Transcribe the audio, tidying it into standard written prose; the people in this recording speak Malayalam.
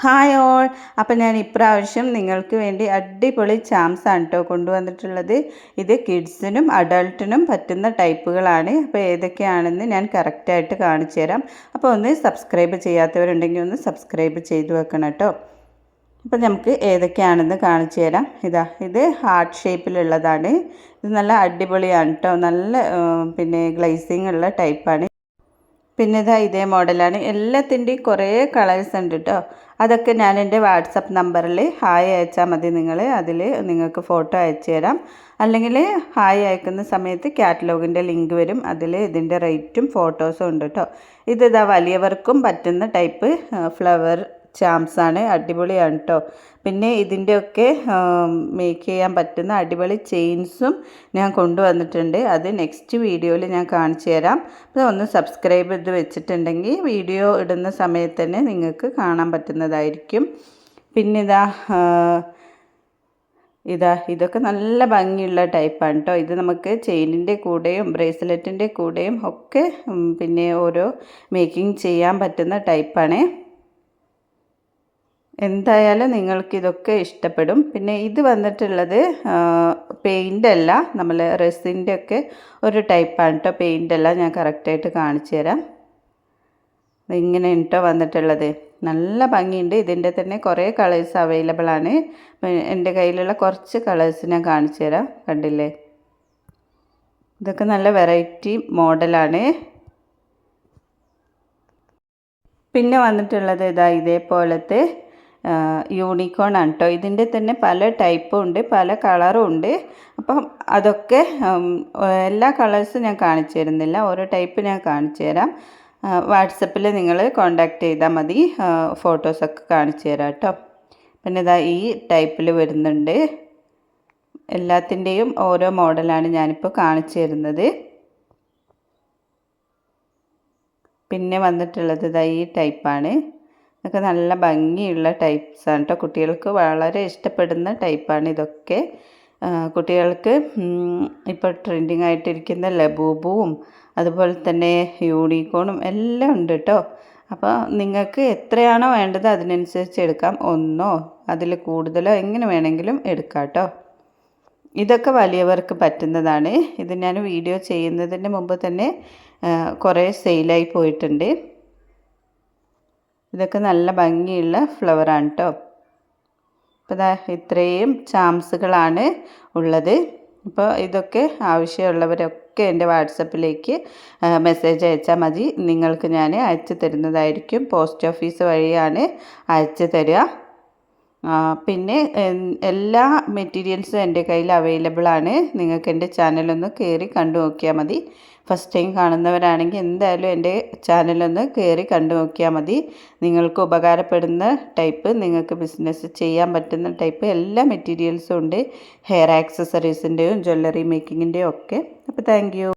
Hi all. അപ്പോൾ ഞാൻ ഇപ്രാവശ്യം നിങ്ങൾക്ക് വേണ്ടി അടിപൊളി ചാംസാണ് കേട്ടോ കൊണ്ടുവന്നിട്ടുള്ളത്. ഇത് കിഡ്സിനും അഡൾട്ടിനും പറ്റുന്ന ടൈപ്പുകളാണ്. അപ്പോൾ ഏതൊക്കെയാണെന്ന് ഞാൻ കറക്റ്റായിട്ട് കാണിച്ചു തരാം. അപ്പോൾ ഒന്ന് സബ്സ്ക്രൈബ് ചെയ്യാത്തവരുണ്ടെങ്കിൽ ഒന്ന് സബ്സ്ക്രൈബ് ചെയ്ത് വെക്കണം കേട്ടോ. അപ്പോൾ നമുക്ക് ഏതൊക്കെയാണെന്ന് കാണിച്ചു തരാം. ഇത് ഹാർട്ട് ഷേപ്പിലുള്ളതാണ്. ഇത് നല്ല അടിപൊളിയാണ് കേട്ടോ. നല്ല ഗ്ലേസിങ് ഉള്ള ടൈപ്പാണ്. പിന്നെ ഇതേ മോഡലാണ്. എല്ലാത്തിൻ്റെയും കുറേ കളേഴ്സ് ഉണ്ട് കേട്ടോ. അതൊക്കെ ഞാൻ എൻ്റെ വാട്സപ്പ് നമ്പറിൽ ഹായ് അയച്ചാൽ മതി. അതിൽ നിങ്ങൾക്ക് ഫോട്ടോ അയച്ചു തരാം. അല്ലെങ്കിൽ ഹായ് അയക്കുന്ന സമയത്ത് കാറ്റലോഗിൻ്റെ ലിങ്ക് വരും. അതിൽ ഇതിൻ്റെ റേറ്റും ഫോട്ടോസും ഉണ്ട് കേട്ടോ. വലിയവർക്കും പറ്റുന്ന ടൈപ്പ് ഫ്ലവർ ചാംസാണ്. അടിപൊളിയാണ് കേട്ടോ. പിന്നെ ഇതിൻ്റെയൊക്കെ മേക്ക് ചെയ്യാൻ പറ്റുന്ന അടിപൊളി ചെയിൻസും ഞാൻ കൊണ്ടുവന്നിട്ടുണ്ട്. അത് നെക്സ്റ്റ് വീഡിയോയിൽ ഞാൻ കാണിച്ചു തരാം. അപ്പോൾ ഒന്ന് സബ്സ്ക്രൈബ് ചെയ്ത് വെച്ചിട്ടുണ്ടെങ്കിൽ വീഡിയോ ഇടുന്ന സമയത്ത് തന്നെ നിങ്ങൾക്ക് കാണാൻ പറ്റുന്നതായിരിക്കും. പിന്നെ ഇതൊക്കെ നല്ല ഭംഗിയുള്ള ടൈപ്പാണ് കേട്ടോ. ഇത് നമുക്ക് ചെയിനിൻ്റെ കൂടെയും ബ്രേസ്ലെറ്റിൻ്റെ കൂടെയും ഒക്കെ പിന്നെ ഓരോ മേക്കിംഗ് ചെയ്യാൻ പറ്റുന്ന ടൈപ്പാണ്. എന്തായാലും നിങ്ങൾക്കിതൊക്കെ ഇഷ്ടപ്പെടും. പിന്നെ ഇത് വന്നിട്ടുള്ളത് പെയിൻ്റ് അല്ല, നമ്മൾ റെസിൻ്റെ ഒക്കെ ഒരു ടൈപ്പാണ് കേട്ടോ. പെയിൻ്റ് അല്ല. ഞാൻ കറക്റ്റായിട്ട് കാണിച്ചു തരാം. ഇങ്ങനെ കേട്ടോ വന്നിട്ടുള്ളത്. നല്ല ഭംഗിയുണ്ട്. ഇതിൻ്റെ തന്നെ കുറേ കളേഴ്സ് അവൈലബിൾ ആണ്. എൻ്റെ കയ്യിലുള്ള കുറച്ച് കളേഴ്സ് ഞാൻ കാണിച്ചു തരാം. കണ്ടില്ലേ, ഇതൊക്കെ നല്ല വെറൈറ്റി മോഡലാണ്. പിന്നെ വന്നിട്ടുള്ളത് ഇതേപോലത്തെ യൂണിക്കോൺ ആണ് കേട്ടോ. ഇതിൻ്റെ തന്നെ പല ടൈപ്പും ഉണ്ട്, പല കളറും ഉണ്ട്. അപ്പം അതൊക്കെ എല്ലാ കളേഴ്സും ഞാൻ കാണിച്ചു തരുന്നില്ല, ഓരോ ടൈപ്പ് ഞാൻ കാണിച്ചു തരാം. വാട്സപ്പിൽ നിങ്ങൾ കോണ്ടാക്ട് ചെയ്താൽ മതി, ഫോട്ടോസൊക്കെ കാണിച്ചു തരാം കേട്ടോ. പിന്നെ ഈ ടൈപ്പിൽ വരുന്നുണ്ട്. എല്ലാത്തിൻ്റെയും ഓരോ മോഡലാണ് ഞാനിപ്പോൾ കാണിച്ചു തരുന്നത്. പിന്നെ വന്നിട്ടുള്ളത് ഈ ടൈപ്പാണ്. ഇതൊക്കെ നല്ല ഭംഗിയുള്ള ടൈപ്സാണ് കേട്ടോ. കുട്ടികൾക്ക് വളരെ ഇഷ്ടപ്പെടുന്ന ടൈപ്പാണ് ഇതൊക്കെ. കുട്ടികൾക്ക് ഇപ്പോൾ ട്രെൻഡിങ് ആയിട്ടിരിക്കുന്ന ലബൂബുവും അതുപോലെ തന്നെ യൂണിക്കോണും എല്ലാം ഉണ്ട് കേട്ടോ. അപ്പോൾ നിങ്ങൾക്ക് എത്രയാണോ വേണ്ടത് അതിനനുസരിച്ച് എടുക്കാം. ഒന്നോ അതിൽ കൂടുതലോ എങ്ങനെ വേണമെങ്കിലും എടുക്കാം കേട്ടോ. ഇതൊക്കെ വലിയവർക്ക് പറ്റുന്നതാണ്. ഇത് ഞാൻ വീഡിയോ ചെയ്യുന്നതിന് മുമ്പ് തന്നെ കുറേ സെയിലായി പോയിട്ടുണ്ട്. ഇതൊക്കെ നല്ല ഭംഗിയുള്ള ഫ്ലവറാണ് കേട്ടോ. അപ്പോൾ ഇത്രയും ചാംസുകളാണ് ഉള്ളത്. അപ്പോൾ ഇതൊക്കെ ആവശ്യമുള്ളവരൊക്കെ എൻ്റെ വാട്സപ്പിലേക്ക് മെസ്സേജ് അയച്ചാൽ മതി. നിങ്ങൾക്ക് ഞാൻ അയച്ചു തരുന്നതായിരിക്കും. പോസ്റ്റ് ഓഫീസ് വഴിയാണ് അയച്ചു തരിക. പിന്നെ എല്ലാ മെറ്റീരിയൽസും എൻ്റെ കയ്യിൽ അവൈലബിൾ ആണ്. നിങ്ങൾക്ക് എൻ്റെ ചാനലൊന്ന് കയറി കണ്ടു നോക്കിയാൽ മതി. ഫസ്റ്റ് ടൈം കാണുന്നവരാണെങ്കിൽ എന്തായാലും എൻ്റെ ചാനലൊന്ന് കയറി കണ്ടു നോക്കിയാൽ മതി. നിങ്ങൾക്ക് ഉപകാരപ്പെടുന്ന ടൈപ്പ്, നിങ്ങൾക്ക് ബിസിനസ് ചെയ്യാൻ പറ്റുന്ന ടൈപ്പ് എല്ലാ മെറ്റീരിയൽസും ഉണ്ട്. ഹെയർ ആക്സസറീസിൻ്റെയും ജ്വല്ലറി മേക്കിങ്ങിൻ്റെയും ഒക്കെ. അപ്പോൾ താങ്ക് യു.